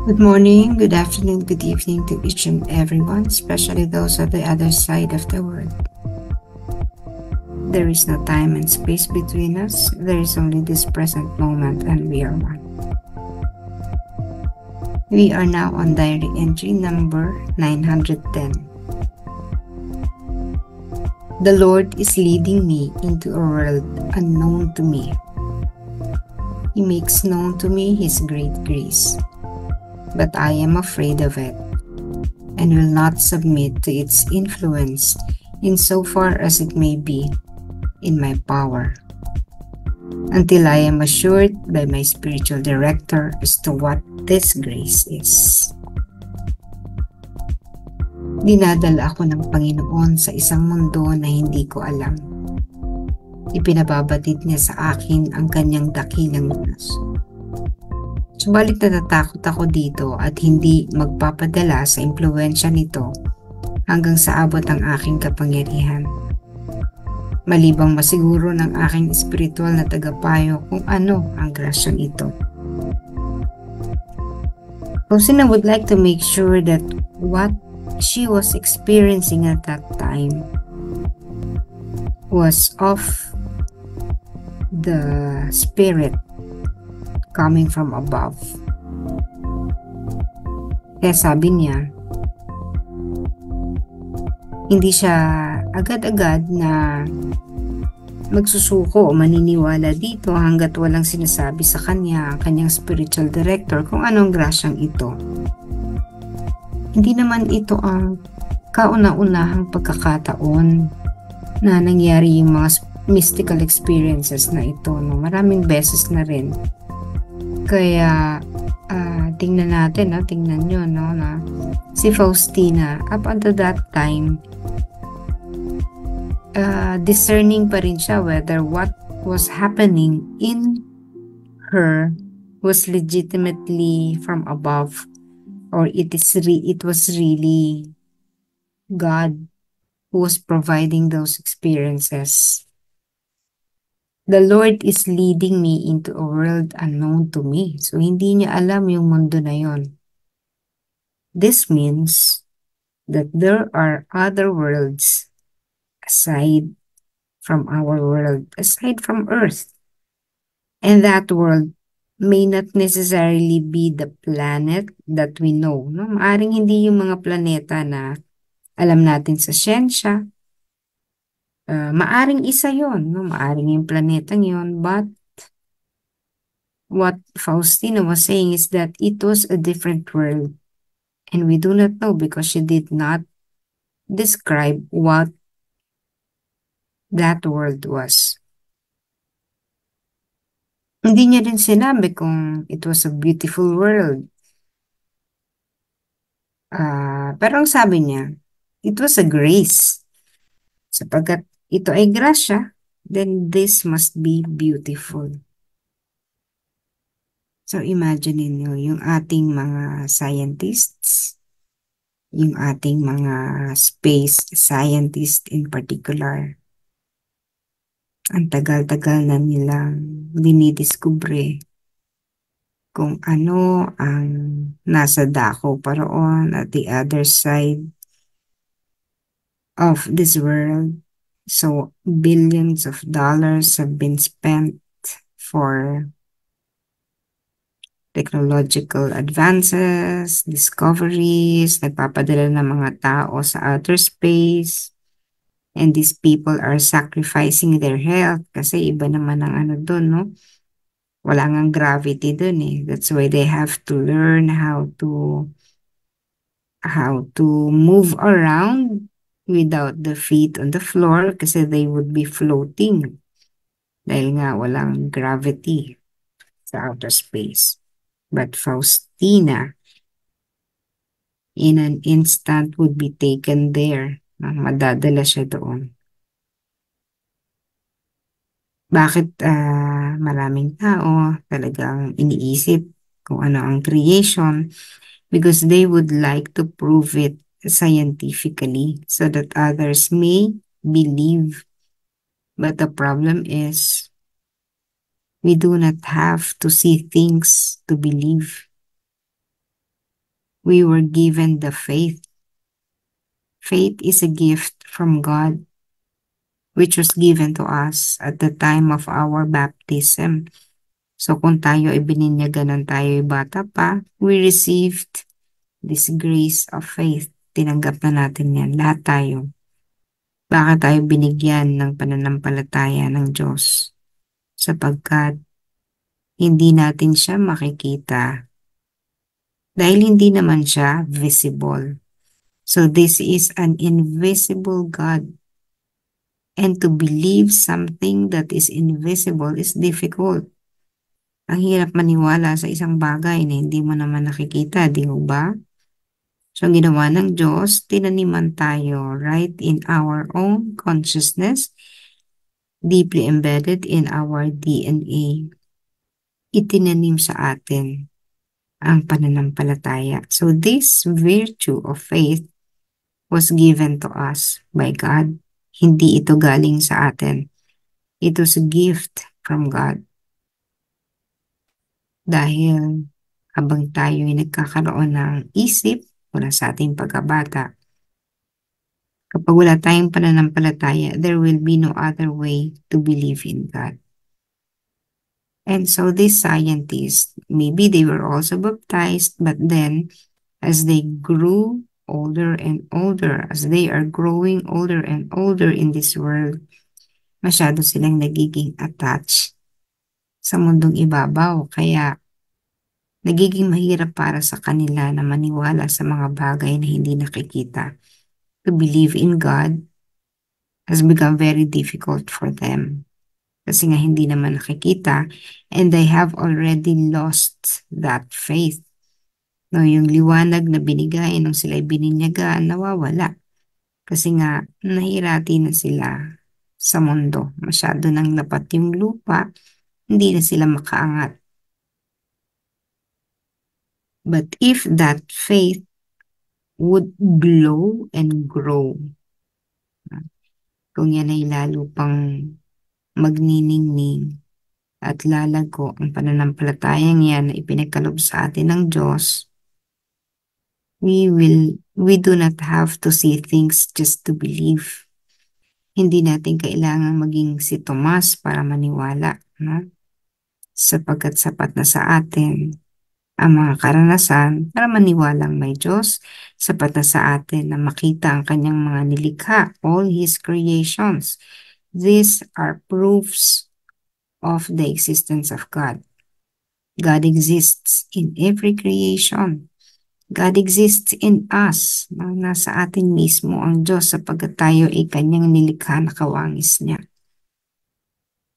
Good morning, good afternoon, good evening to each and everyone, especially those on the other side of the world. There is no time and space between us. There is only this present moment, and we are one. We are now on diary entry number 910. The Lord is leading me into a world unknown to me. He makes known to me His great grace, but I am afraid of it and will not submit to its influence insofar as it may be in my power, until I am assured by my spiritual director as to what this grace is. Dinadala ako ng Panginoon sa isang mundo na hindi ko alam. Ipinababatid niya sa akin ang kanyang dakilang lunas. Subalit natatakot ako dito at hindi magpapadala sa impluwensya nito hanggang sa abot ang aking kapangyarihan. Malibang masiguro ng aking espiritual na tagapayo kung ano ang grasyang ito. Rosina would like to make sure that what she was experiencing at that time was of the spirit coming from above. Kaya sabi niya, hindi siya agad-agad na magsusuko o maniniwala dito hanggat walang sinasabi sa kanya ang kanyang spiritual director kung anong grasyang ito. Hindi naman ito ang kauna-unahang pagkakataon na nangyari yung mga mystical experiences na ito. No? Maraming beses na rin. Kaya tingnan natin, tingnan nyo na si Faustina, up until that time, discerning pa rin siya whether what was happening in her was legitimately from above or it was really God who was providing those experiences. The Lord is leading me into a world unknown to me. So, hindi niya alam yung mundo na yon. This means that there are other worlds aside from our world, aside from Earth. And that world may not necessarily be the planet that we know. No? Maaring hindi yung mga planeta na alam natin sa siyensya. Maaring isa yon, no? Maaring yung planetang yon, but what Faustina was saying is that it was a different world. And we do not know because she did not describe what that world was. Hindi niya din sinabi kung it was a beautiful world. Pero ang sabi niya, it was a grace. Sapagkat ito ay grasya, then this must be beautiful. So imagine niyo yung ating mga scientists, yung ating mga space scientists in particular. Ang tagal-tagal na nilang dinidiskubre kung ano ang nasa dako paroon at the other side of this world. So, billions of dollars have been spent for technological advances, discoveries, nagpapadala ng mga tao sa outer space. And these people are sacrificing their health kasi iba naman ang ano doon, no? Wala ngang gravity doon eh. That's why they have to learn how to move around without the feet on the floor kasi they would be floating dahil nga walang gravity sa outer space. But Faustina, in an instant, would be taken there. Madadala siya doon. Bakit maraming tao talagang iniisip kung ano ang creation? Because they would like to prove it scientifically so that others may believe. But the problem is, we do not have to see things to believe. We were given the faith. Faith is a gift from God, which was given to us at the time of our baptism. So kung tayo ay bininyagan ng tayo ay bata pa, we received this grace of faith. Tinanggap na natin yan, lahat tayo. Bakit tayo binigyan ng pananampalataya ng Diyos? Sapagkat hindi natin siya makikita dahil hindi naman siya visible. So this is an invisible God. And to believe something that is invisible is difficult. Ang hirap maniwala sa isang bagay na hindi mo naman nakikita, di ba? So ang ginawa ng Diyos, tinaniman tayo right in our own consciousness, deeply embedded in our DNA. Itinanim sa atin ang pananampalataya. So this virtue of faith was given to us by God. Hindi ito galing sa atin. It was a gift from God. Dahil habang tayo ay nagkakaroon ng isip mula sa ating pagkabata, kapag wala tayong pananampalataya, there will be no other way to believe in God. And so these scientists, maybe they were also baptized, but then as they grew older and older, as they are growing older and older in this world, masyado silang nagiging attached sa mundong ibabaw. Kaya nagiging mahirap para sa kanila na maniwala sa mga bagay na hindi nakikita. To believe in God has become very difficult for them. Kasi nga hindi naman nakikita and they have already lost that faith. No, yung liwanag na binigay nung sila bininyagan, nawawala. Kasi nga nahirati na sila sa mundo. Masyado nang lapat yung lupa, hindi na sila makaangat. But if that faith would glow and grow, kung yan ay lalo pang magniningning at lalago ang pananampalatayang yan na ipinagkaloob sa atin ng Diyos, we do not have to see things just to believe. Hindi natin kailangan maging si Tomas para maniwala, no? Sapagkat sapat na sa atin ang mga karanasan para maniwalang may Diyos, sapat na sa atin na makita ang kanyang mga nilikha, all His creations. These are proofs of the existence of God. God exists in every creation. God exists in us. Nasa atin mismo ang Diyos sapagkat tayo ay kanyang nilikha na kawangis niya.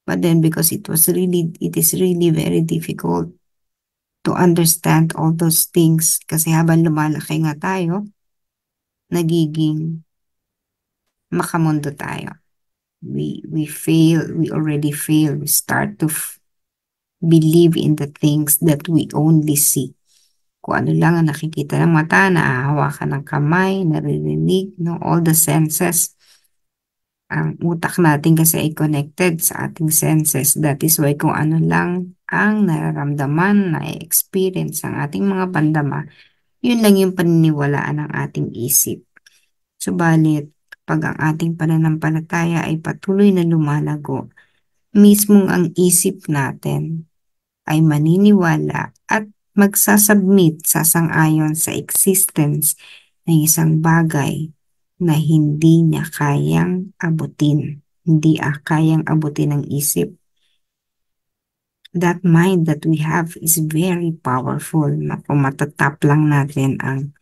But then because it is really very difficult to understand all those things kasi habang lumalaki nga tayo, nagiging makamundo tayo. We fail, we already fail. We start to believe in the things that we only see. Kung ano lang ang nakikita ng mata, naahawakan ng kamay, naririnig, no? All the senses. Ang utak natin kasi ay connected sa ating senses. That is why kung ano lang ang nararamdaman, na-experience ang ating mga pandama, yun lang yung paniniwalaan ng ating isip. Subalit, pag ang ating pananampalataya ay patuloy na lumalago, mismong ang isip natin ay maniniwala at magsasubmit sa sang-ayon sa existence ng isang bagay na hindi niya kayang abutin. Hindi kayang abutin ng isip. That mind that we have is very powerful. Kung matatap lang natin ang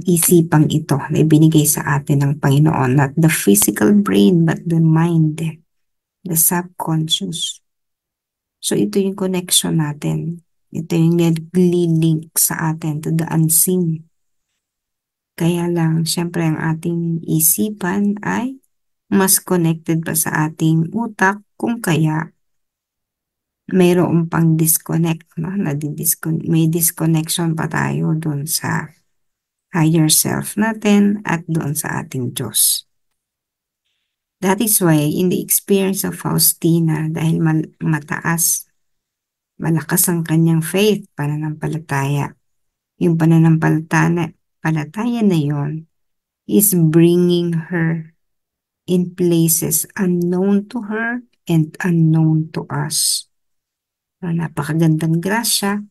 isipang ito na ibinigay sa atin ng Panginoon. Not the physical brain, but the mind, the subconscious. So ito yung connection natin. Ito yung nag-link sa atin to the unseen. Kaya lang, syempre ang ating isipan ay mas connected pa sa ating utak kung kaya mayroong pang disconnect, no? May disconnection pa tayo dun sa higher self natin at doon sa ating Diyos. That is why in the experience of Faustina, dahil malakas ang kanyang faith, pananampalataya, Yung palataya na yon is bringing her in places unknown to her and unknown to us. Napakagandang grasya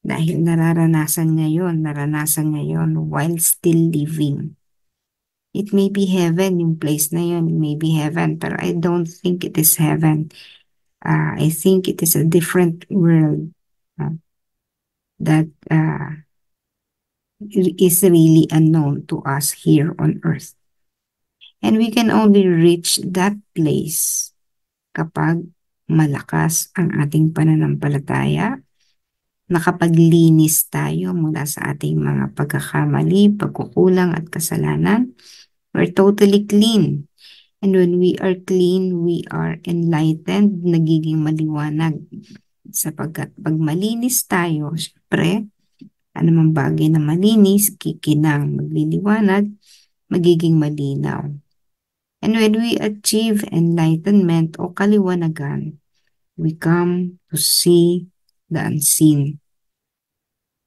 dahil naranasan ngayon while still living. It may be heaven, yung place na yun, it may be heaven, pero I don't think it is heaven. I think it is a different world that is really unknown to us here on earth. And we can only reach that place kapag malakas ang ating pananampalataya, nakapaglinis tayo mula sa ating mga pagkakamali, pagkukulang at kasalanan. We're totally clean. And when we are clean, we are enlightened, nagiging maliwanag. Sapagkat pag malinis tayo, syempre, anumang bagay na malinis, kikinang, magliliwanag, magiging malinaw. And when we achieve enlightenment o kaliwanagan, we come to see the unseen.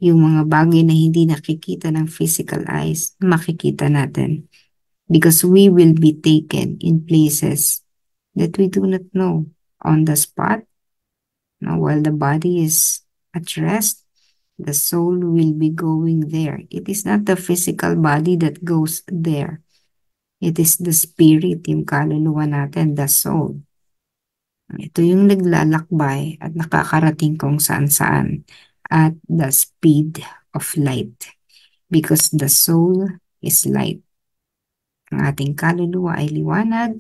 Yung mga bagay na hindi nakikita ng physical eyes, makikita natin. Because we will be taken in places that we do not know on the spot. Now, while the body is at rest, the soul will be going there. It is not the physical body that goes there. It is the spirit, yung kaluluwa natin, the soul. Ito yung naglalakbay at nakakarating kung saan-saan at the speed of light. Because the soul is light. Ang ating kaluluwa ay liwanag,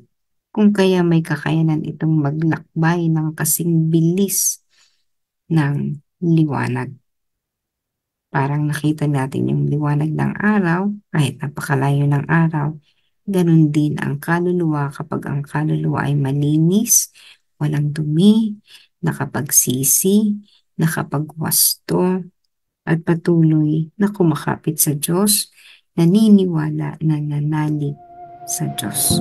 kung kaya may kakayanan itong maglakbay ng kasing bilis ng liwanag. Parang nakita natin yung liwanag ng araw, kahit napakalayo ng araw, ganun din ang kaluluwa kapag ang kaluluwa ay malinis, walang dumi, nakapagsisi, nakapagwasto, at patuloy na kumakapit sa Diyos, naniniwala na nanalig sa Diyos.